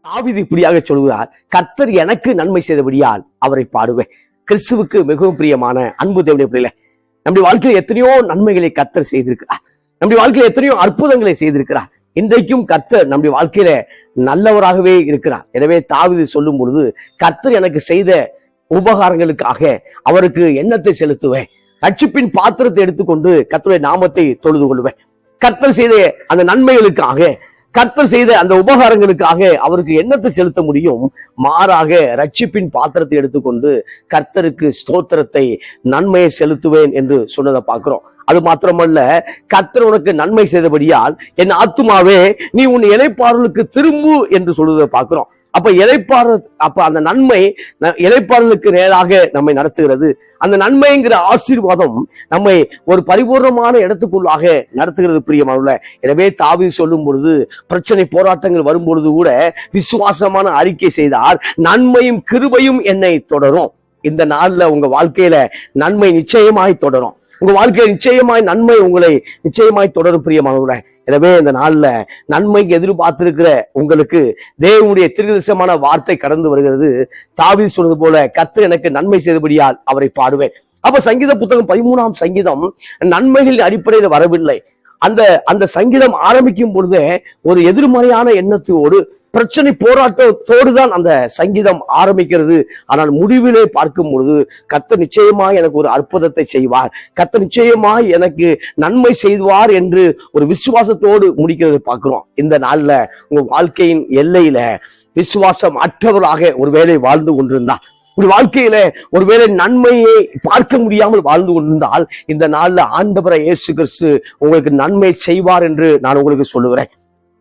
தாவீது இப்படியாக சொல்கிறார், கர்த்தர் எனக்கு நன்மை செய்தபடியால் அவரை பாடுவேன். கிறிஸ்துவுக்கு மிகவும் பிரியமான அன்பு தேவனுடைய பிள்ளைகளே, நம்முடைய வாழ்க்கையில் எத்தனையோ நன்மைகளை கர்த்தர் செய்திருக்கிறார். நம்முடைய வாழ்க்கையில் எத்தனையோ அற்புதங்களை செய்திருக்கிறார். இன்றைக்கும் கர்த்தர் நம்முடைய வாழ்க்கையில நல்லவராகவே இருக்கிறார். எனவே தாவீது சொல்லும் பொழுது, கர்த்தர் எனக்கு செய்த உபகாரங்களுக்காக அவருக்கு எண்ணத்தை செலுத்துவேன். ரட்சிப்பின் பாத்திரத்தை எடுத்துக்கொண்டு கர்த்தருடைய நாமத்தை தொழுது கொள்வேன். கர்த்தர் செய்த அந்த நன்மைகளுக்காக, கர்த்தர் செய்த அந்த உபகாரங்களுக்காக அவருக்கு எண்ணத்தை செலுத்த முடியும். மாறாக ரட்சிப்பின் பாத்திரத்தை எடுத்துக்கொண்டு கர்த்தருக்கு ஸ்தோத்திரத்தை, நன்மையை செலுத்துவேன் என்று சொன்னதை பார்க்கிறோம். அது மாத்திரமல்ல, கர்த்தர் உனக்கு நன்மை செய்தபடியால் என் ஆத்துமாவே நீ உன் இளைப்பாறுதலுக்கு திரும்பு என்று சொல்வதை பார்க்கிறோம். அப்ப அந்த நன்மை இளைப்பாறுதலுக்கு நேராக நம்மை நடத்துகிறது. அந்த நன்மைங்கிற ஆசீர்வாதம் நம்மை ஒரு பரிபூர்ணமான இடத்துக்குள்ளாக நடத்துகிறது பிரியமானவர்களே. எனவே தாவீது சொல்லும் பொழுது, பிரச்சனை போராட்டங்கள் வரும் பொழுது கூட விசுவாசமான அறிக்கை செய்தார், நன்மையும் கிருபையும் என்னை தொடரும். இந்த நாள்ல உங்க வாழ்க்கையில நன்மை நிச்சயமாய் தொடரும். உங்க வாழ்க்கையில நிச்சயமாய் நன்மை உங்களை நிச்சயமாய் தொடரும் பிரியமானவர்களே. எனவே இந்த நாள்ல நன்மைக்கு எதிர்பார்த்திருக்கிற உங்களுக்கு தேவனுடைய தீர்க்கதரிசனமான வார்த்தை கடந்து வருகிறது. தாவீது சொன்னது போல, கர்த்தர் எனக்கு நன்மை செய்தபடியால் அவரை பாடுவேன். அப்ப சங்கீத புத்தகம் 13ஆம் சங்கீதம் நன்மைகளின் அடிப்படையில் வரவில்லை. அந்த சங்கீதம் ஆரம்பிக்கும் பொழுதே ஒரு எதிர்மறையான எண்ணத்தோடு, பிரச்சனை போராட்டத்தோடு தான் அந்த சங்கீதம் ஆரம்பிக்கிறது. ஆனால் முடிவிலே பார்க்கும் பொழுது, கர்த்தர் நிச்சயமாய் எனக்கு ஒரு அற்புதத்தை செய்வார், கர்த்தர் நிச்சயமாய் எனக்கு நன்மை செய்வார் என்று ஒரு விசுவாசத்தோடு முடிக்கிறது பார்க்கிறோம். இந்த நாள்ல உங்க வாழ்க்கையின் எல்லையில விசுவாசம் அற்றவராக ஒருவேளை வாழ்ந்து கொண்டிருந்தார், ஒரு வாழ்க்கையில ஒருவேளை நன்மையை பார்க்க முடியாமல் வாழ்ந்து கொண்டிருந்தால், இந்த நாள்ல ஆண்டவராகிய இயேசு கிறிஸ்து உங்களுக்கு நன்மை செய்வார் என்று நான் உங்களுக்கு சொல்லுகிறேன்.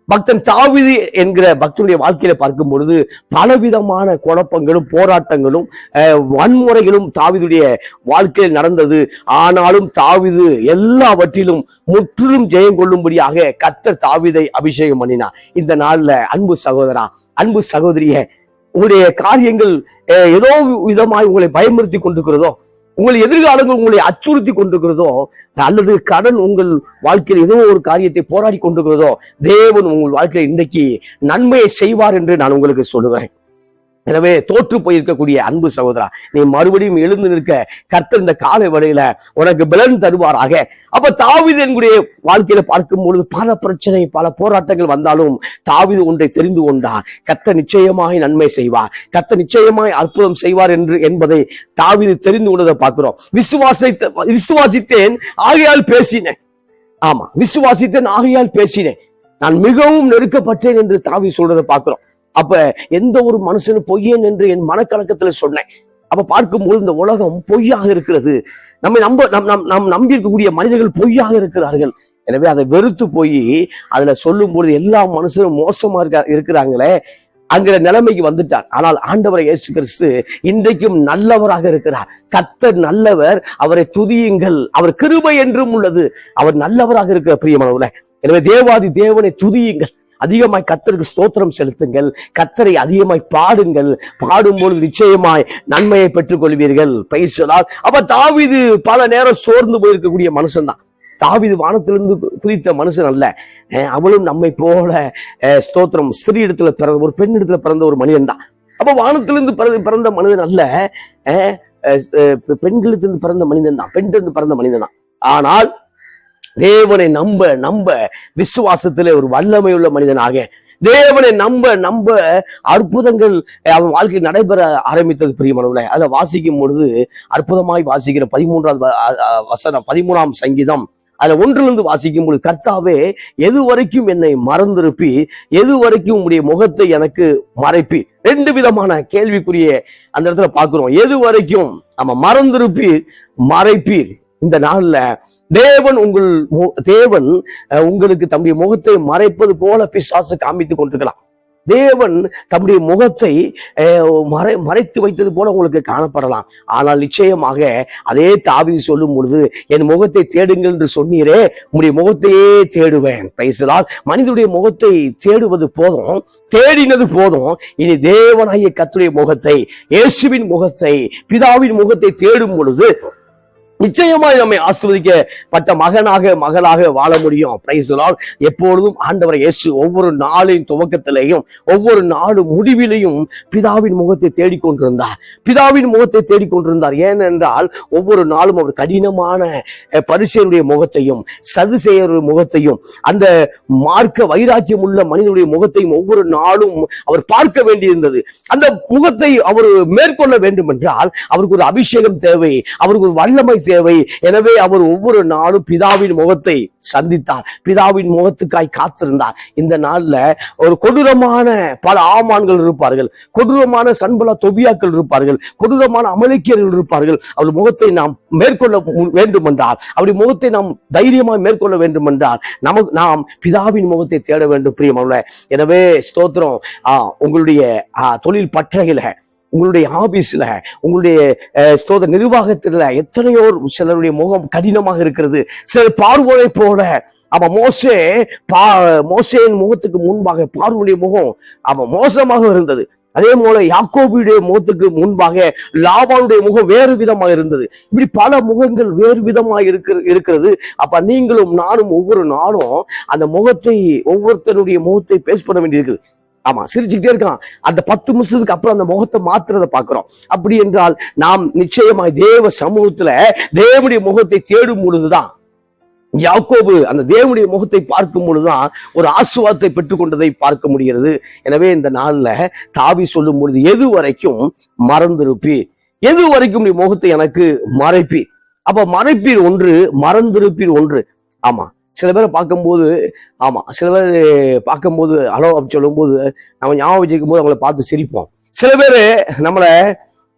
பக்தன் தாவீது என்கிற பக்தனுடைய வாழ்க்கையில பார்க்கும் பொழுது பலவிதமான குழப்பங்களும் போராட்டங்களும் வன்முறைகளும் தாவீதுடைய வாழ்க்கையில் நடந்தது. ஆனாலும் தாவீது எல்லாவற்றிலும் முற்றிலும் ஜெயம் கொள்ளும்படியாக கர்த்தர் தாவீதை அபிஷேகம் பண்ணினார். இந்த நாள்ல அன்பு சகோதரா, அன்பு சகோதரிய, உங்களுடைய காரியங்கள் ஏதோ விதமாய் உங்களை பயமுறுத்தி கொண்டிருக்கிறதோ, உங்கள் எதிர்காலங்கள் உங்களை அச்சுறுத்தி கொண்டிருக்கிறதோ, அல்லது கடன் உங்கள் வாழ்க்கையில் ஏதோ ஒரு காரியத்தை போராடி கொண்டிருக்கிறதோ, தேவன் உங்கள் வாழ்க்கையில் இன்றைக்கு நன்மையை செய்வார் என்று நான் உங்களுக்கு சொல்லுவேன். எனவே தோற்று போயிருக்கக்கூடிய அன்பு சகோதரா, நீ மறுபடியும் எழுந்து நிற்க கர்த்தர் இந்த காலை வேளையில உனக்கு பலன் தருவாராக. அப்ப தாவீது என்னுடைய வாழ்க்கையில பார்க்கும் பொழுது பல பிரச்சனை, பல போராட்டங்கள் வந்தாலும் தாவீது ஒன்றை தெரிந்து கொண்டார், கர்த்தர் நிச்சயமாய் நன்மை செய்வார், கர்த்தர் நிச்சயமாய் அற்புதம் செய்வார் என்பதை தாவீது தெரிந்து கொண்டதை பார்க்கிறோம். விசுவாசித்தேன் ஆகையால் பேசினேன். ஆமா, விசுவாசித்தேன் ஆகையால் பேசினேன், நான் மிகவும் நெருக்கப்பட்டேன் என்று தாவீது சொல்றதை பார்க்கிறோம். அப்ப எந்த ஒரு மனுஷனும் பொய்யன் என்று என் மனக்கலக்கத்துல சொன்னேன். அப்ப பார்க்கும்போது இந்த உலகம் பொய்யாக இருக்கிறது, நம்ம நம்பி இருக்கக்கூடிய மனிதர்கள் பொய்யாக இருக்கிறார்கள். எனவே அதை வெறுத்து போய் அதுல சொல்லும் பொழுது எல்லா மனுஷனும் மோசமா இருக்கிறாங்களே அங்கிற நிலைமைக்கு வந்துட்டார். ஆனால் ஆண்டவர் இயேசு கிறிஸ்து இன்றைக்கும் நல்லவராக இருக்கிறார். கர்த்தர் நல்லவர், அவரை துதியுங்கள், அவர் கிருபை என்றும் உள்ளது, அவர் நல்லவராக இருக்கிற பிரியமானவர்களே. எனவே தேவாதி தேவனை துதியுங்கள், அதிகமாய் கர்த்தருக்கு ஸ்தோத்திரம் செலுத்துங்கள், கர்த்தரை அதிகமாய் பாடுங்கள், பாடும்போது நிச்சயமாய் நன்மையை பெற்றுக் கொள்வீர்கள். அப்ப தாவீது பல நேரம் சோர்ந்து போயிருக்கக்கூடிய மனுஷன் தான். தாவீது வானத்திலிருந்து குதித்த மனுஷன் அல்ல. அவளும் நம்மை போல ஸ்தோத்திரம் ஸ்திரீ இடத்துல பிறந்த ஒரு பெண் இடத்துல பிறந்த ஒரு மனிதன் தான். அப்ப வானத்திலிருந்து பிறந்த மனிதன் அல்ல, பெண்களிலிருந்து பிறந்த மனிதன் தான், பெண்ணிலிருந்து பிறந்த மனிதன் தான். ஆனால் தேவனை நம்ப விசுவாசத்திலே ஒரு வல்லமை உள்ள மனிதனாக, தேவனை நம்ப அற்புதங்கள் அவன் வாழ்க்கையில் நடைபெற ஆரம்பித்தது பிரியமானவர்களே. அதை வாசிக்கும் பொழுது அற்புதமாய் வாசிக்கிற 13ஆம் சங்கீதம் அதுல 1 வாசிக்கும் பொழுது, கர்த்தாவே எது வரைக்கும் என்னை மறந்திருப்பி, எது வரைக்கும் உங்களுடைய முகத்தை எனக்கு மறைப்பி. 2 விதமான கேள்விக்குரிய அந்த இடத்துல பார்க்கிறோம். எது வரைக்கும் நம்ம மறந்திருப்பீர், மறைப்பீர். இந்த நாள்ல தேவன் உங்களுக்கு தம்முடைய முகத்தை மறைப்பது போல பிசாசு காமித்துக் கொண்டிருக்கலாம். தேவன் தம்முடைய முகத்தை மறைத்து வைத்தது போல உங்களுக்கு காணப்படலாம். ஆனால் நிச்சயமாக அதே தாவீது சொல்லும் பொழுது, என் முகத்தை தேடுங்கள் என்று சொன்னீரே, உங்களுடைய முகத்தையே தேடுவேன். பேசலாம், மனிதனுடைய முகத்தை தேடுவது போதும், தேடினது போதும். இனி தேவனாகிய கர்த்தருடைய முகத்தை, இயேசுவின் முகத்தை, பிதாவின் முகத்தை தேடும் பொழுது நிச்சயமாய் நம்மை ஆசீர்வதிக்கப்பட்ட மகளாக வாழ முடியும். Praise the Lord. எப்பொழுதும் ஆண்டவர் இயேசு ஒவ்வொரு நாளின் துவக்கத்திலேயும் ஒவ்வொரு நாடு முடிவிலையும் பிதாவின் முகத்தை தேடிக்கொண்டிருந்தார். பிதாவின் முகத்தை தேடிக்கொண்டிருந்தார். ஏனென்றால் ஒவ்வொரு நாளும் அவர் கடினமான பரிசேயருடைய முகத்தையும் சதுசேயருடைய முகத்தையும் அந்த மார்க்க வைராக்கியம் உள்ள மனிதனுடைய முகத்தையும் ஒவ்வொரு நாளும் அவர் பார்க்க வேண்டியிருந்தது. அந்த முகத்தை அவர் மேற்கொள்ள வேண்டும் என்றால் அவருக்கு ஒரு அபிஷேகம் தேவை, அவருக்கு ஒரு வல்லமை தேவை. எனவே அவர் ஒவ்வொரு நாளும் பிதாவின் முகத்தை சந்தித்தார், பிதாவின் முகத்துக்காய் காத்திருந்தார். இந்த நாள்ல ஒரு கொடூரமான பல ஆமான்கள் இருப்பார்கள், கொடூரமான சன்பலா தொபியாக்கள் இருப்பார்கள், கொடூரமான அமலேக்கியர்கள் இருப்பார்கள். அவர் முகத்தை நாம் மேற்கொள்ள வேண்டும் என்றால், அவருடைய முகத்தை நாம் தைரியமாக மேற்கொள்ள வேண்டும் என்றால் நாம் பிதாவின் முகத்தை தேட வேண்டும் பிரியமானவர்களே. எனவே ஸ்தோத்திரம். உங்களுடைய தொழில் பட்டறையில, உங்களுடைய ஆபீஸ்ல, உங்களுடைய ஸ்தோத்திர நிர்வாகத்துல எத்தனையோ சிலருடைய முகம் கடினமாக இருக்கிறது. சிலர் பார்வோனை போல மோசேயின் முகத்துக்கு முன்பாக பார்வோனுடைய முகம் மோசமாக இருந்தது. அதே போல யாக்கோபுடைய முகத்துக்கு முன்பாக லாபானுடைய முகம் வேறு விதமாக இருந்தது. இப்படி பல முகங்கள் வேறு விதமாக இருக்கிறது. அப்ப நீங்களும் நானும் ஒவ்வொரு நாளும் அந்த முகத்தை, ஒவ்வொருத்தருடைய முகத்தை பேஸ் பண்ண வேண்டியிருக்குது. சிரிச்சுக்கிட்டே இருக்கான். அந்த 10 நிமிஷத்துக்கு அப்புறம் அந்த முகத்தை மாத்துறத பாக்குறோம். அப்படி என்றால் நாம் நிச்சயமாய் தேவ சமூகத்துல தேவனுடைய முகத்தை தேடும் பொழுதுதான், யாக்கோபு அந்த தேவனுடைய முகத்தை பார்க்கும் பொழுதுதான் ஒரு ஆசீர்வாதத்தை பெற்றுக்கொண்டதை பார்க்க முடிகிறது. எனவே இந்த நாள்ல தாவி சொல்லும் பொழுது, எது வரைக்கும் மறந்திருப்பி, எது வரைக்கும் நீ முகத்தை எனக்கு மறைப்பி. அப்ப மறைப்பீர் ஒன்று, மறந்திருப்பீர் ஒன்று. சில பேரை பார்க்கும்போது சில பேர் பார்க்கும்போது அலோ அப்படி சொல்லும் போது நம்ம ஞாபகம் வச்சுக்கும் போது அவங்கள பார்த்து சிரிப்போம். சில பேர் நம்மளை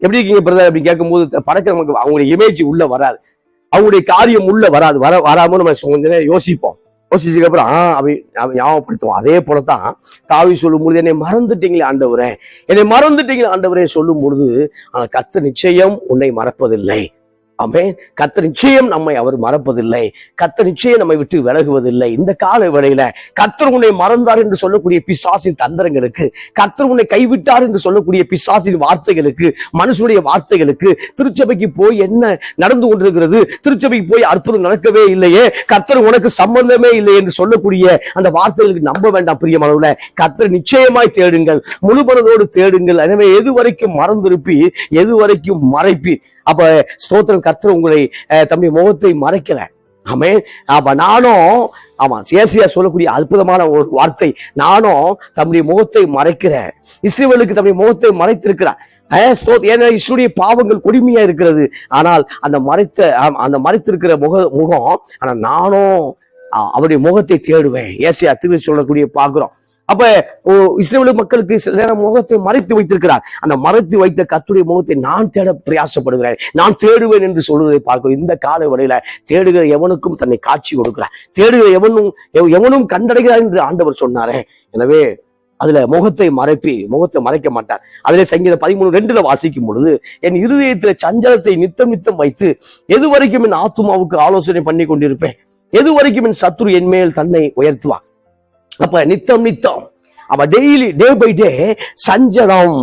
எப்படி இருக்கீங்க பிரதர் அப்படி கேட்கும்போது படக்க நமக்கு அவங்களுடைய இமேஜ் உள்ள வராது, அவங்களுடைய காரியம் உள்ள வராம நம்ம கொஞ்சம் யோசிப்போம். யோசிச்சதுக்கு அப்புறம் அப்படி ஞாபகப்படுத்துவோம். அதே போலதான் தாவி சொல்லும் பொழுது, என்னை மறந்துட்டீங்களே ஆண்டவரே, என்னை மறந்துட்டீங்களே ஆண்டவரே சொல்லும் பொழுது, கர்த்தர் நிச்சயம் உன்னை மறப்பதில்லை. ஆமென். கர்த்தர் நிச்சயம் நம்மை அவர் மறப்பதில்லை, கர்த்தர் நிச்சயம் நம்மை விட்டு விலகுவதில்லை. இந்த கால வேளையில கர்த்தர் உன்னை மறந்தார் என்று சொல்லக்கூடிய பிசாசின் தந்திரங்களுக்கு, கர்த்தர் உன்னை கைவிட்டார் என்று சொல்லக்கூடிய பிசாசின் வார்த்தைகளுக்கு, மனுஷனுடைய வார்த்தைகளுக்கு, திருச்சபைக்கு போய் என்ன நடந்து கொண்டிருக்கிறது, திருச்சபைக்கு போய் அற்புதம் நடக்கவே இல்லையே, கர்த்தர் உனக்கு சம்பந்தமே இல்லை என்று சொல்லக்கூடிய அந்த வார்த்தைகளுக்கு நம்ப வேண்டாம் பிரியமானவர்களே. கர்த்தர் நிச்சயமாய் தேடுங்கள், முழுமனதோடு தேடுங்கள். எனவே எது வரைக்கும் மறந்திருப்பி, எது வரைக்கும் மறைப்பி. அப்ப ஸ்தோத்திரம், கர்த்தர் உங்களை தம்முடைய முகத்தை மறைக்கல. ஆமென். நானும் சேசியா சொல்லக்கூடிய அற்புதமான ஒரு வார்த்தை, நானும் தம்முடைய முகத்தை மறைக்கிறேன். இஸ்ரவேலுக்கு தம்முடைய முகத்தை மறைத்திருக்கிறார். ஏன்னா இஸ்ரவேலுடைய பாவங்கள் கொடுமையா இருக்கிறது. ஆனால் அந்த மறைத்திருக்கிற முகம், ஆனா நானும் அவருடைய முகத்தை தேடுவேன். ஏசியா திருச்சி சொல்லக்கூடிய பாக்குறோம். அப்ப இஸ்ரவேல் மக்களுக்கு சில நேரம் முகத்தை மறைத்து வைத்திருக்கிறார். அந்த மறைத்து வைத்த கர்த்தருடைய முகத்தை நான் தேட பிரயாசப்படுகிறேன், நான் தேடுவேன் என்று சொல்வதை பார்க்கிறோம். இந்த கால வேளையில தேடுகிற எவனுக்கும் தன்னை காட்சி கொடுக்கிறார், தேடுகிற எவனும் கண்டடைகிறார் என்று ஆண்டவர் சொன்னாரே. எனவே அதுல முகத்தை மறைக்க மாட்டார். அதுல சங்கீதம் 13:2 வாசிக்கும் பொழுது, என் இருதயத்துல சஞ்சலத்தை நித்தம் வைத்து எது வரைக்கும் என் ஆத்துமாவுக்கு ஆலோசனை பண்ணி கொண்டிருப்பேன், எது வரைக்கும் என் சத்துரு என் மேல் தன்னை உயர்த்துவான். அப்ப நித்தம் டெய்லி, டே பை டே சஞ்சலம்,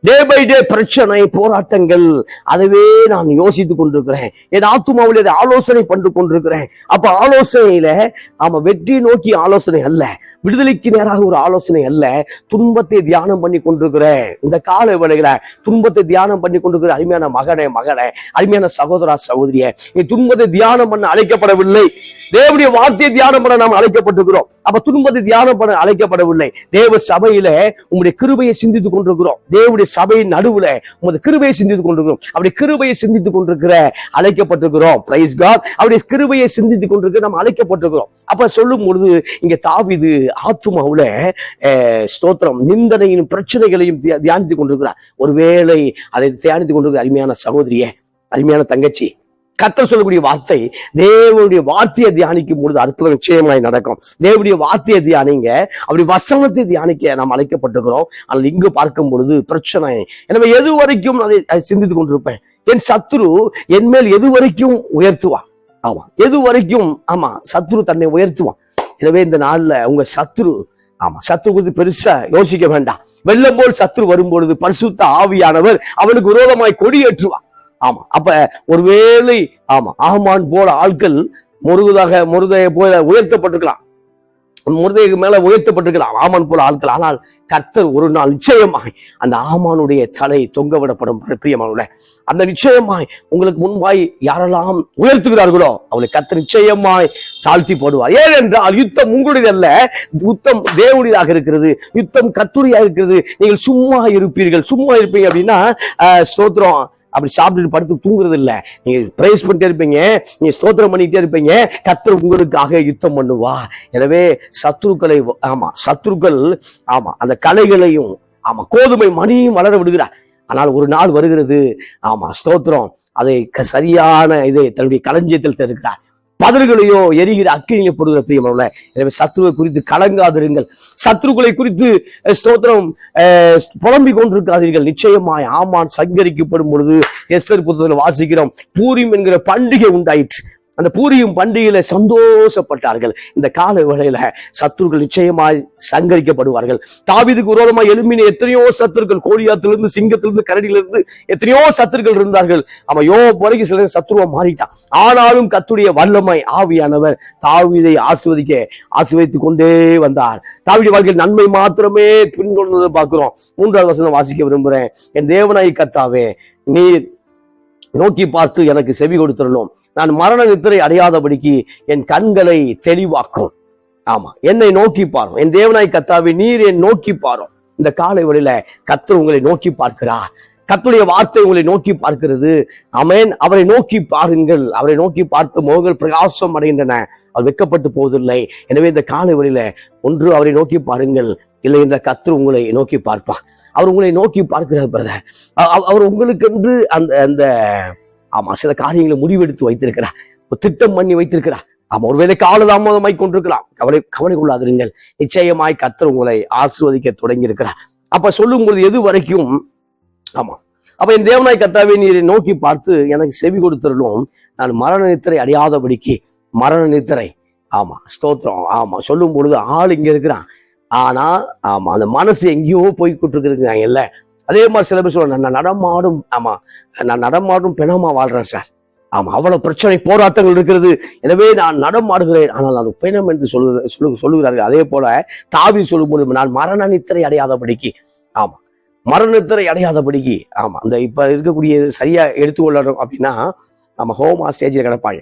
டே பை டே பிரச்சனை, போராட்டங்கள், அதவே நான் யோசித்துக் கொண்டிருக்கிறேன். என் ஆத்துமாவில் அதை ஆலோசனை பண்ணி கொண்டிருக்கிறேன். அப்ப ஆலோசனையில வெற்றி நோக்கி ஆலோசனை அல்ல, விடுதலைக்கு நேராக ஒரு ஆலோசனை அல்ல, துன்பத்தை தியானம் பண்ணி கொண்டிருக்கிறேன். இந்த கால வேளையில துன்பத்தை தியானம் பண்ணி கொண்டிருக்கிற அருமையான மகனே, அருமையான சகோதரா சகோதரிய, நீ துன்பத்தை தியானம் பண்ண அழைக்கப்படவில்லை, தேவனுடைய வார்த்தையை தியானம் பண்ண நாம் அழைக்கப்பட்டிருக்கிறோம். அப்ப துன்பத்தை தியானம் பண்ண அழைக்கப்படவில்லை. தேவ சபையில உங்களுடைய கிருபையை சிந்தித்துக் கொண்டிருக்கிறோம். தேவனுடைய சபையின் நடுவுல உங்களுடைய கிருபையை சிந்தித்துக் கொண்டிருக்கிறோம். அவருடைய கிருபையை சிந்தித்துக் கொண்டிருக்கிற அழைக்கப்பட்டிருக்கிறோம். Praise God. அவருடைய கிருபையை சிந்தித்துக் கொண்டிருக்கிற நாம் அழைக்கப்பட்டிருக்கிறோம். அப்ப சொல்லும் பொழுது இங்க தாவீது ஆத்துமாவுல ஸ்தோத்திரம் நிந்தனையின் பிரச்சனைகளையும் தியானித்துக் கொண்டிருக்கிறார். ஒருவேளை அதை தியானித்துக் கொண்டிருக்கிற அருமையான சகோதரியே, அருமையான தங்கச்சி, கர்த்தர் சொல்லக்கூடிய வார்த்தை, தேவனுடைய வார்த்தையை தியானிக்கும் பொழுது அற்புதம் நிச்சயமாய் நடக்கும். தேவனுடைய வார்த்தையை தியானிங்க, அப்படி வசனத்தை தியானிக்க நாம் அழைக்கப்பட்டிருக்கிறோம். ஆனால் இங்கு பார்க்கும் பொழுது பிரச்சனை. எனவே எது வரைக்கும் அதை சிந்தித்துக் கொண்டிருப்பேன், என் சத்துரு என் மேல் எது வரைக்கும் உயர்த்துவான். எது வரைக்கும் சத்துரு தன்னை உயர்த்துவான். எனவே இந்த நாள்ல உங்க சத்துரு குறித்து பெருசா யோசிக்க வேண்டாம். வெள்ளம் போல் சத்துரு வரும்பொழுது பரிசுத்த ஆவியானவர் அவனுக்கு விரோதமாய் கொடியேற்றுவான். ஆமா. அப்ப ஒருவேளை ஆமான் போல ஆட்கள் முருதையை போல உயர்த்தப்பட்டிருக்கலாம், முருதைக்கு மேல உயர்த்தப்பட்டிருக்கலாம் ஆமான் போல ஆட்கள். ஆனால் கர்த்தர் ஒரு நாள் நிச்சயமாய் அந்த ஆமானுடைய தலை தொங்க விடப்படும். பிரியமானவர்களே, அந்த நிச்சயமாய் உங்களுக்கு முன்பாய் யாரெல்லாம் உயர்த்துகிறார்களோ அவளை கர்த்தர் நிச்சயமாய் தாழ்த்தி போடுவார். ஏனென்றால் யுத்தம் உங்களுடைய அல்ல, யுத்தம் தேவனுடையதாக இருக்கிறது, யுத்தம் கர்த்தருடையதாக இருக்கிறது. நீங்கள் சும்மா இருப்பீங்க அப்படின்னா ஸ்தோத்திரம் அப்படி சாப்பிட்டு படுத்து தூங்குறது இல்ல, நீங்க பிரைஸ் பண்ணிட்டே இருப்பீங்க, நீங்க ஸ்தோத்திரம் பண்ணிட்டே இருப்பீங்க. கர்த்தர் உங்களுக்காக யுத்தம் பண்ணுவா. எனவே சத்துருக்கள் அந்த கலைகளையும் கோதுமை மணியும் வளர விடுகிறார். ஆனால் ஒரு நாள் வருகிறது, ஸ்தோத்திரம் அதை சரியான இதை தன்னுடைய களஞ்சியத்தில் தருகிறார். பதர்களையோ எரிகிற அக்கினியை போடுகிற பிரியமானவர்களே, எனவே சத்துருவை குறித்து கலங்காதிருங்கள், சத்துருக்களை குறித்து ஸ்தோத்திரம் புலம்பிக் கொண்டிருக்காதீர்கள். நிச்சயமாய் ஆமான் சங்கரிக்கப்படும் பொழுது எஸ்தர் புத்தகத்தில் வாசிக்கிறோம், பூரிம் என்கிற பண்டிகை உண்டாயிற்று. அந்த பூரியும் பண்டிகையில சந்தோஷப்பட்டார்கள். இந்த கால வேளையில சத்துருக்கள் நிச்சயமாய் சங்கரிக்கப்படுவார்கள். தாவீதுக்கு விரோதமாய் எழும்பின எத்தனையோ சத்துருக்கள், கோலியாத்திலிருந்து, சிங்கத்திலிருந்து, கரடியிலிருந்து எத்தனையோ சத்துருக்கள் இருந்தார்கள். யோப் வரைக்கும் சில சத்துருவா மாறிட்டான். ஆனாலும் கர்த்தருடைய வல்லமை ஆவியானவர் தாவீதை ஆசீர்வதித்துக் கொண்டே வந்தார். தாவீது வாழ்க்கையில் நன்மை மாத்திரமே பின்கொண்டதை பார்க்கிறோம். 3வது வசனம் வாசிக்க விரும்புகிறேன். என் தேவனாய் கர்த்தாவே, நீர் நோக்கி பார்த்து எனக்கு செவி கொடுத்துடணும். நான் மரண நித்திரை அடையாதபடிக்கு என் கண்களை தெளிவாக்கும். என்னை நோக்கி பாரும். என் தேவனாய் கர்த்தாவே, நீர் என் நோக்கி பாரும். இந்த காலை வேளையில கர்த்தர் உங்களை நோக்கி பார்க்கிறார். கர்த்தருடைய வார்த்தை உங்களை நோக்கி பார்க்கிறது. ஆமென். அவரை நோக்கி பாருங்கள். அவரை நோக்கி பார்த்து முகங்கள் பிரகாசம் அடைகின்றன, அவர் வெட்கப்பட்டு போவதில்லை. எனவே இந்த காலை வேளையில ஒன்று அவரை நோக்கி பாருங்கள், இல்லை என்ற கர்த்தர் உங்களை நோக்கி பார்ப்பார். அவர் உங்களை நோக்கி பார்க்கிறார் பிரதர். அவர் உங்களுக்கு என்று அந்த சில காரியங்களை முடிவெடுத்து வைத்திருக்கிறார், திட்டம் பண்ணி வைத்திருக்கிறார். ஒருவேளை காலதாமதமாய் கொண்டிருக்கலாம், கவலை கொள்ளாதிருங்கள். நிச்சயமாய் கர்த்தர் உங்களை ஆசீர்வதிக்க தொடங்கி இருக்கிறார். அப்ப சொல்லும் பொழுது எது வரைக்கும் அப்ப என் தேவனாய் கர்த்தாவே, நீரை நோக்கி பார்த்து எனக்கு செவி கொடுத்துடணும். நான் மரண நித்திரை அடையாதபடிக்கு, மரண நித்திரை ஸ்தோத்திரம் சொல்லும் பொழுது ஆள் இங்க இருக்கிறான், ஆனா அந்த மனசு எங்கேயோ போய் கொண்டிருக்கிறாங்க இல்ல. அதே மாதிரி சில பேர் சொல்ல, நான் நடமாடும் பிணமா வாழ்றேன் சார். அவ்வளவு பிரச்சனை போராட்டங்கள் இருக்கிறது, எனவே நான் நடமாடுகிறேன், ஆனால் அது பிணம் என்று சொல்லுகிறார்கள். அதே போல தாவீது சொல்லும்போது, நான் மரண நித்திரை அடையாதபடிக்கு, மரண நித்திரை அடையாதபடிக்கு அந்த இப்ப இருக்கக்கூடிய சரியா எடுத்துக்கொள்ளணும் அப்படின்னா ஹோமா ஸ்டேஜில் கிடப்பாள்,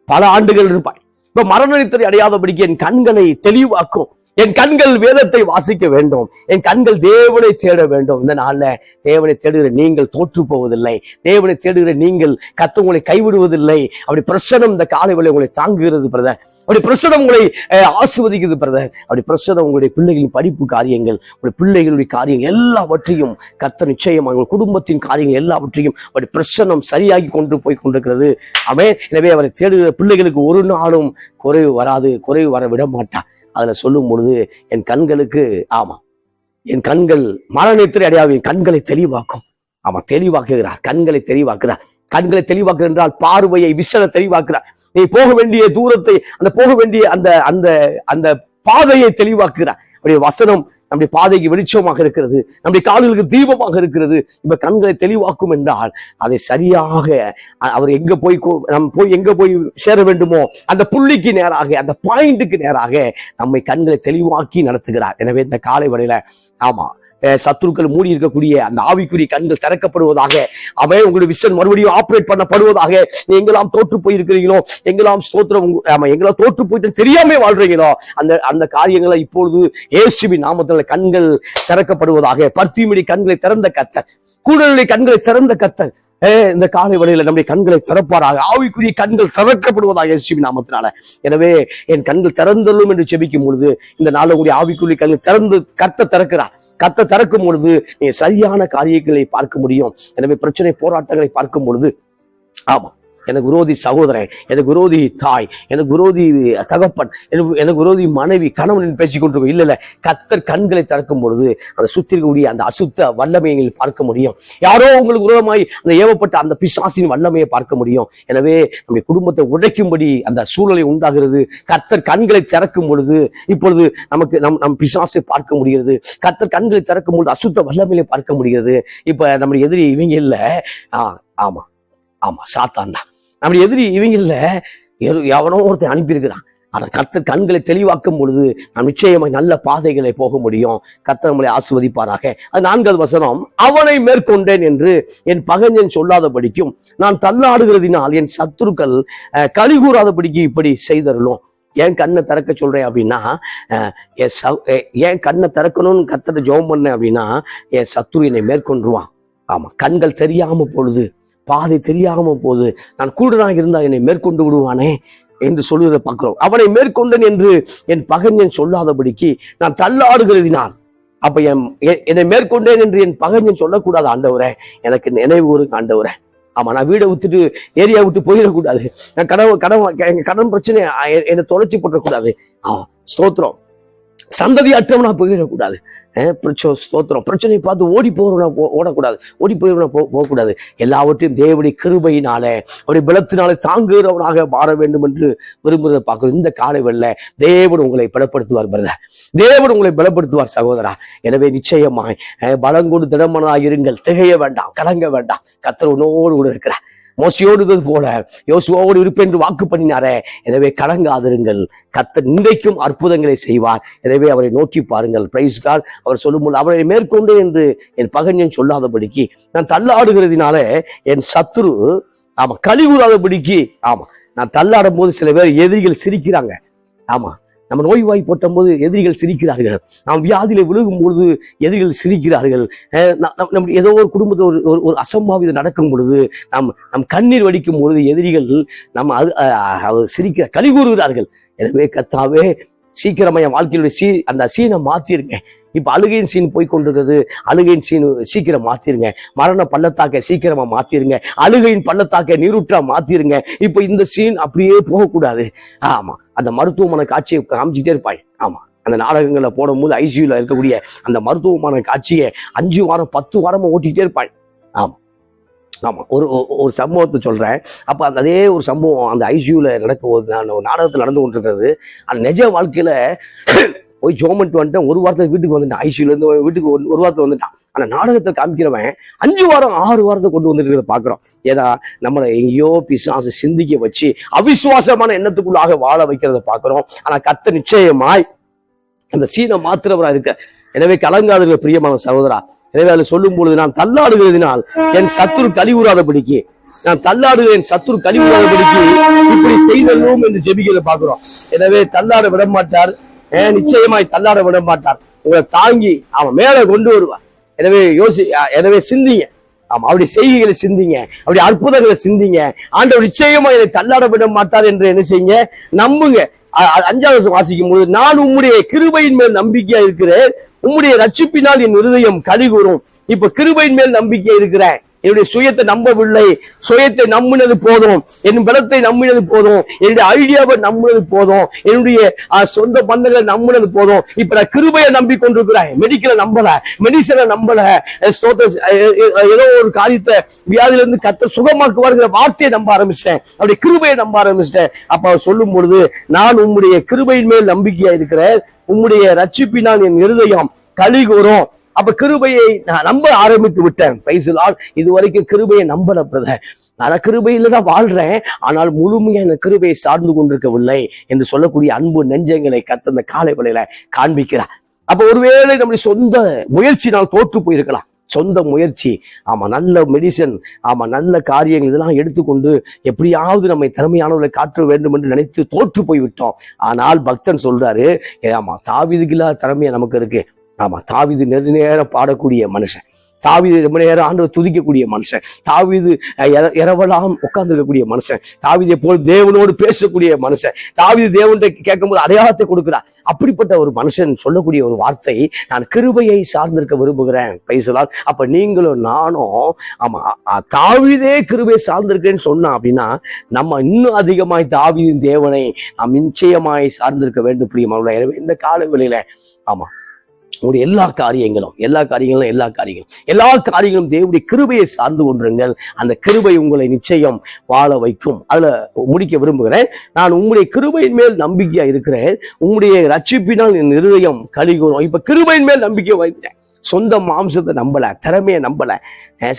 பல ஆண்டுகள் இருப்பாள். இப்ப மரண நித்திரை அடையாதபடிக்கு என் கண்களை தெளிவாக்கும். என் கண்கள் வேதத்தை வாசிக்க வேண்டும், என் கண்கள் தேவனை தேட வேண்டும். இந்த நாள்ல தேவனை தேடுகிற நீங்கள் தோற்று போவதில்லை, தேவனை தேடுகிற நீங்கள் கர்த்தர் உங்களை கைவிடுவதில்லை. அப்படி பிரசனம் இந்த காலை வேளை உங்களை தாங்குகிறது பிரதர், அப்படி பிரசனம் உங்களை ஆசீர்வதிக்கிறது பிரதர். அப்படி பிரசனம் உங்களுடைய பிள்ளைகளின் படிப்பு காரியங்கள், உங்களுடைய பிள்ளைகளுடைய காரியங்கள் எல்லாவற்றையும் கர்த்தர் நிச்சயமாக, உங்கள் குடும்பத்தின் காரியங்கள் எல்லாவற்றையும் அப்படி பிரசனம் சரியாகி கொண்டு போய் கொண்டிருக்கிறது. எனவே அவரை தேடுகிற பிள்ளைகளுக்கு ஒரு நாளும் குறைவு வராது, குறைவு வர விட மாட்டார். அதுல சொல்லும் பொழுது என் கண்களுக்கு என் கண்கள் மரண நித்திரை அடையாது, என் கண்களை தெளிவாக்கும். தெளிவாக்குகிறார், கண்களை தெளிவாக்குறார். கண்களை தெளிவாக்குகிறார் என்றால் பார்வையை விசல தெளிவாக்குறார். நீ போக வேண்டிய தூரத்தை, போக வேண்டிய அந்த பாதையை தெளிவாக்குகிறார். அப்படி வசனம் நம்முடைய பாதைக்கு வெளிச்சமாக இருக்கிறது, நம்முடைய கால்களுக்கு தீபமாக இருக்கிறது. இப்ப கண்களை தெளிவாக்கும் என்றால் அதை சரியாக அவர் எங்க போய் சேர வேண்டுமோ அந்த புள்ளிக்கு நேராக, அந்த பாயிண்ட்டுக்கு நேராக நம்மை கண்களை தெளிவாக்கி நடத்துகிறார். எனவே இந்த காலை வேளையில சத்துருக்கள் மூடி இருக்கக்கூடிய அந்த ஆவிக்குரிய கண்கள் திறக்கப்படுவதாக, அவன் உங்களுடைய விஷன் மறுபடியும் ஆபரேட் பண்ணப்படுவதாக. எங்கெல்லாம் தோற்று போயிருக்கிறீங்களோ, எங்கெல்லாம் ஸ்தோத்திரம் எங்கெல்லாம் தோற்று போயிட்டு தெரியாம வாழ்றீங்களோ, அந்த காரியங்களை இப்பொழுது இயேசுவின் நாமத்தில் கண்கள் திறக்கப்படுவதாக. பர்த்தியுடைய கண்களை திறந்த கர்த்தர், கூடலுடைய கண்களை திறந்த கர்த்தர் இந்த காலை வேளையில நம்முடைய கண்களை திறப்பாராக. ஆவிக்குரிய கண்கள் திறக்கப்படுவதாக இயேசுவின் நாமத்தினால. எனவே என் கண்கள் திறந்தள்ளும் என்று ஜெபிக்கும் பொழுது இந்த நாள் உங்களுடைய ஆவிக்குரிய கண்கள் திறந்து கர்த்தர் திறக்கிறார். கர்த்தர் திறக்கும் பொழுது நீங்க சரியான காரியங்களை பார்க்க முடியும். எனவே பிரச்சனை போராட்டங்களை பார்க்கும் பொழுது எனக்கு விரோதி சகோதரன், எனக்கு விரோதி தாய், எனக்கு விரோதி தகப்பன், எனக்கு விரோதி மனைவி, கணவன் பேசிக் கொண்டிருக்கோம் இல்ல, கர்த்தர் கண்களை திறக்கும் பொழுது அந்த சுத்திருக்கக்கூடிய அந்த அசுத்த வல்லமையை பார்க்க முடியும். யாரோ உங்களுக்கு விரோதமாய் அந்த ஏவப்பட்ட அந்த பிசாசின் வல்லமையை பார்க்க முடியும். எனவே நம்முடைய குடும்பத்தை உடைக்கும்படி அந்த சூழலை உண்டாகிறது. கர்த்தர் கண்களை திறக்கும் பொழுது இப்பொழுது நமக்கு நம் பிசாசை பார்க்க முடிகிறது. கர்த்தர் கண்களை திறக்கும் பொழுது அசுத்த வல்லமையை பார்க்க முடிகிறது. இப்ப நம்முடைய எதிரி இவங்க இல்ல, ஆமா, சாத்தான் தான் நம்முடைய எதிரி. இவங்கள எவனோ ஒருத்தன் அனுப்பியிருக்கிறான். ஆனா கர்த்தர் கண்களை தெளிவாக்கும் பொழுது நாம் நிச்சயமாய் நல்ல பாதைகளை போக முடியும். கர்த்தர் நம்மளை ஆசீர்வதிப்பாராக. அது 4வது வசனம், அவனை மேற்கொண்டேன் என்று என் பகைஞன் சொல்லாதபடிக்கும் நான் தள்ளாடுகிறதினால் என் சத்துருக்கள் களி கூறாதபடிக்கு இப்படி செய்தருளும். ஏன் கண்ணை திறக்க சொல்றேன் அப்படின்னா, ஏன் கண்ணை திறக்கணும்னு கர்த்தரை ஜெபம் பண்ணேன் அப்படின்னா, என் சத்துரு என்னை மேற்கொண்டுருவான். ஆமா, கண்கள் தெரியாம பொழுது, பாதை தெரியாம போது, நான் கூடுதலாக இருந்தால் என்னை மேற்கொண்டு விடுவானே என்று சொல்லுவதை பார்க்கிறோம். அவனை மேற்கொண்டேன் என்று என் பகைஞன் சொல்லாதபடிக்கு நான் தள்ளாடுகிறதினால். அப்ப என்னை மேற்கொண்டேன் என்று என் பகைஞன் சொல்லக்கூடாது. ஆண்டவரே, எனக்கு நினைவு கூறுங்க ஆண்டவரே. ஆமா, நான் வீடை விட்டுட்டு ஏரியா விட்டு போயிடக்கூடாது. நான் கடன் பிரச்சனை என்னை தொலைச்சி போட்டக்கூடாது. ஸ்தோத்திரம். சந்ததி அற்றவனா போயிடக்கூடாது. ஸ்தோத்திரம். பிரச்சனையை பார்த்து ஓடி போறவனா ஓடக்கூடாது, ஓடி போயிடவனா போகக்கூடாது. எல்லாவற்றையும் தேவனுடைய கிருபையினாலே, அவருடைய பலத்தினாலே தாங்குகிறவனாக மாற வேண்டும் என்று விரும்புறதை பார்க்கணும். இந்த காலை வெள்ள தேவன் உங்களை பலப்படுத்துவார் பிரதர், தேவன் உங்களை பலப்படுத்துவார் சகோதரா. எனவே நிச்சயமாய் பலங்கொண்டு திடமனாக இருங்கள், திகைய வேண்டாம், கலங்க வேண்டாம். கர்த்தர் உன்னோடு கூட இருக்கிறார். மோசையோடு போல யோசுவாவோடு இருப்பேன் என்று வாக்கு பண்ணினாரே. எனவே கலங்காதிருங்கள், கர்த்தர் இன்றைக்கும் அற்புதங்களை செய்வார். எனவே அவரை நோக்கி பாருங்கள். Price God. அவர் சொல்லும்போது அவரை மேற்கொண்டு என்று என் பகைஞன் சொல்லாதபடிக்கு நான் தள்ளாடுகிறதுனால என் சத்துரு களி கூறாதபடிக்கு. நான் தள்ளாடும் போது சில பேர் எதிரிகள் சிரிக்கிறாங்க. நம்ம நோய்வாய் போட்ட போது எதிரிகள் சிரிக்கிறார்கள். நாம் வியாதியில விழுகும் பொழுது எதிரிகள் சிரிக்கிறார்கள். நம்ம ஏதோ ஒரு குடும்பத்தில் ஒரு அசம்பாவிதம் நடக்கும் பொழுது, நம் கண்ணீர் வடிக்கும் பொழுது எதிரிகள் சிரிக்கிற களி கூறுகிறார்கள். எனவே கர்த்தாவே, சீக்கிரமா என் வாழ்க்கையுடைய அந்த சீனை மாத்திருங்க. இப்ப அழுகையின் சீன் போய் கொண்டிருக்கிறது. அழுகையின் சீன் சீக்கிரம் மாத்திருங்க. மரண பள்ளத்தாக்க சீக்கிரமா மாத்திருங்க. அழுகையின் பள்ளத்தாக்க நீரூற்றா மாத்திருங்க. இப்ப இந்த சீன் அப்படியே போகக்கூடாது. அந்த மருத்துவமனை காட்சியை காமிச்சுட்டே இருப்பாங்க. அந்த நாடகங்களை போடும் போது ஐசியூல இருக்கக்கூடிய அந்த மருத்துவமனை காட்சியை 5 வாரம் 10 வாரமா ஓட்டிகிட்டே இருப்பாங்க. ஒரு சம்பவத்தை சொல்றேன். அப்ப அதே ஒரு சம்பவம் அந்த ஐசியூல நாடகத்தில் நடந்து கொண்டிருக்கிறது. அந்த நிஜ வாழ்க்கையில போய் ஜோமெண்ட் வந்துட்டேன். 1 வாரத்துக்கு வீட்டுக்கு வந்துட்டான். ஐசியூல இருந்து வீட்டுக்கு 1 வாரத்துக்கு வந்துட்டான். ஆனா நாடகத்தை காமிக்கிறவன் 5 வாரம் 6 வாரத்தை கொண்டு வந்துட்டு பாக்குறோம். ஏன்னா நம்மளை எங்கேயோ பிசாசு சிந்திக்க வச்சு அவிசுவாசமான எண்ணத்துக்குள்ளாக வாழ வைக்கிறத பாக்குறோம். ஆனா கர்த்தர் நிச்சயமாய் அந்த சீனை மாத்திரவரா இருக்க. எனவே கலங்காத பிரியமான சகோதரா. எனவே அதை சொல்லும் பொழுது நான் தள்ளாடுகிறதினால் என் சத்துரு களி கூறாதபடிக்கு, நான் தள்ளாடுகிறேன் சத்துரு களி கூறாதபடிக்கு இப்படி செய்தோம் என்று ஜெபிக்கிறத பாக்குறோம். எனவே தள்ளாட விட மாட்டார், நிச்சயமாய் தள்ளாட விட மாட்டார். உங்களை தாங்கி அவன் மேல கொண்டு வருவார். எனவே சிந்திங்க. அவருடைய செய்திகளை சிந்திங்க, அவருடைய அற்புதங்களை சிந்திங்க. ஆண்டவர் நிச்சயமா இதை தள்ளாட விட மாட்டார் என்று என்ன செய்யுங்க, நம்புங்க. 5வது வாசிக்கும் போது, நான் உம்முடைய கிருபையின் மேல் நம்பிக்கையா இருக்கிறேன், உம்முடைய ரட்சிப்பினால் என் இருதயம் களி கூறும். இப்ப கிருபையின் மேல் நம்பிக்கை இருக்கிறேன். என்னுடைய சுயத்தை நம்பவில்லை. சுயத்தை நம்பினது போதும், என் பலத்தை நம்பினது போதும், என்னுடைய ஐடியாவை நம்பினது போதும், என்னுடைய சொந்த பந்தங்களை நம்பினது போதும். இப்ப நான் கிருபையை நம்பி கொண்டிருக்கிறேன். மெடிக்கலை நம்பல, மெடிசனை நம்பல, ஏதோ ஒரு காரியத்தை வியாதியில இருந்து கர்த்தர் சுகமாக்குவாருங்கிற வார்த்தையை நம்ப ஆரம்பிச்சிட்டேன். அவருடைய கிருபையை நம்ப ஆரம்பிச்சிட்டேன். அப்ப அவர் சொல்லும் பொழுது, நான் உம்முடைய கிருபையின் மேல் நம்பிக்கையா இருக்கிறேன், உம்முடைய ரட்சிப்பினால் என் இருதயம் களி கூறும். அப்ப கிருபையை நான் நம்ப ஆரம்பித்து விட்டேன். இதுவரைக்கும் கிருபையை நம்பல பிரதர். நான் கிருபையில தான் வாழ்றேன், ஆனால் முழுமையா இந்த கிருபையை சார்ந்து கொண்டிருக்கவில்லை என்று சொல்லக்கூடிய அன்பு நெஞ்சங்களை கர்த்தர் இந்த காலை வேளையில காண்பிக்கிறார். அப்ப ஒருவேளை நம்முடைய சொந்த முயற்சினால் தோற்று போயிருக்கலாம். சொந்த முயற்சி, நல்ல மெடிசன், நல்ல காரியங்கள் இதெல்லாம் எடுத்துக்கொண்டு எப்படியாவது நம்மை திறமையானவர்களை காட்ட வேண்டும் என்று நினைத்து தோற்று போய்விட்டோம். ஆனால் பக்தன் சொல்றாரு, தாவீதுக்கு இல்லாத திறமையா நமக்கு இருக்கு. தாவீது நெடுநேரம் பாடக்கூடிய மனுஷன், தாவீது ரொம்ப நேரம் ஆண்டவர் துதிக்கக்கூடிய மனுஷன், தாவீது இரவலாம் உட்கார்ந்து இருக்கக்கூடிய மனுஷன், தாவீதை போல் தேவனோடு பேசக்கூடிய மனுஷன், தாவீது தேவன்கிட்ட கேட்கும் போது அடையாளத்தை கொடுக்கிறார். அப்படிப்பட்ட ஒரு மனுஷன் சொல்லக்கூடிய ஒரு வார்த்தை, நான் கிருபையை சார்ந்திருக்க விரும்புகிறேன். பேசலாம். அப்ப நீங்களும் நானும் தாவீதே கிருபையை சார்ந்திருக்கேன்னு சொன்னா அப்படின்னா, நம்ம இன்னும் அதிகமாய் தாவீதின் தேவனை நாம் நிச்சயமாய் சார்ந்திருக்க வேண்டும் பிரியமானவர்களே. எனவே இந்த கால வேளையில உங்களுடைய எல்லா காரியங்களும் தேவனுடைய கிருபையை சார்ந்து கொண்டிருங்கள். அந்த கிருபை உங்களை நிச்சயம் வாழ வைக்கும். அதுல முடிக்க விரும்புகிறேன். நான் உங்களுடைய கிருபையின் மேல் நம்பிக்கையா இருக்கிறேன், உங்களுடைய ரட்சிப்பினால் என் இருதயம் களி கூறும். இப்ப கிருபையின் மேல் நம்பிக்கை வைக்கிறேன். சொந்த மாம்சத்தை நம்பல, திறமையை நம்பல,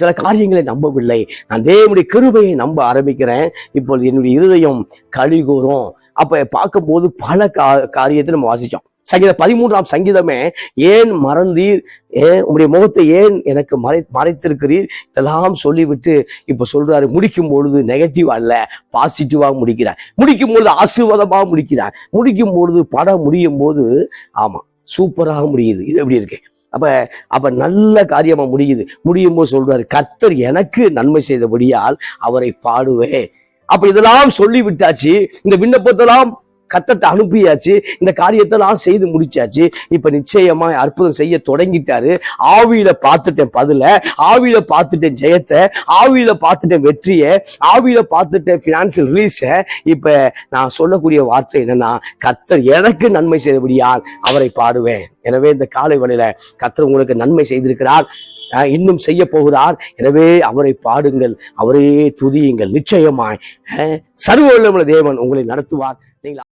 சில காரியங்களை நம்பவில்லை. நான் தேவனுடைய கிருபையை நம்ப ஆரம்பிக்கிறேன். இப்பொழுது என்னுடைய இருதயம் களி கூறும். அப்ப பார்க்கும்போது பல காரியத்தை நம்ம வாசிச்சோம். சங்கீதம் 13ஆம் சங்கீதமே, ஏன் மறந்தீர், உங்களுடைய முகத்தை ஏன் எனக்கு மறைத்திருக்கிறீர், இதெல்லாம் சொல்லிவிட்டு இப்ப சொல்றாரு. முடிக்கும் பொழுது நெகட்டிவா இல்ல, பாசிட்டிவா முடிக்கிறார். முடிக்கும் பொழுது ஆசீர்வாதமாக முடிக்கிறார். முடிக்கும் பொழுது படம் முடியும் போது ஆமா சூப்பராக முடியுது. இது எப்படி இருக்கு? அப்ப நல்ல காரியமா முடியும் போது சொல்றாரு, கர்த்தர் எனக்கு நன்மை செய்தபடியால் அவரை பாடுவேன். அப்ப இதெல்லாம் சொல்லி விட்டாச்சு, இந்த விண்ணப்பத்தெல்லாம் கர்த்தர்ட்ட அனுப்பியாச்சு, இந்த காரியத்தெல்லாம் செய்து முடிச்சாச்சு. இப்ப நிச்சயமா அற்புதம் செய்ய தொடங்கிட்டாரு. ஆவியில பார்த்துட்டேன் பதில, ஆவியில பார்த்துட்டேன் ஜெயத்தை, ஆவியில பார்த்துட்டேன் வெற்றியை, ஆவியில பார்த்துட்டேன் பினான்சியல் ரிலீஸ. இப்ப நான் சொல்லக்கூடிய வார்த்தை என்னன்னா, கர்த்தர் எனக்கு நன்மை செய்தபடியால் அவரை பாடுவேன். எனவே இந்த காலை வேளையில கர்த்தர் உங்களுக்கு நன்மை செய்திருக்கிறார், இன்னும் செய்ய போகிறார். எனவே அவரை பாடுங்கள், அவரையே துதியுங்கள். நிச்சயமாய் சர்வ வல்லமையுள்ள தேவன் உங்களை நடத்துவார். நீங்கள்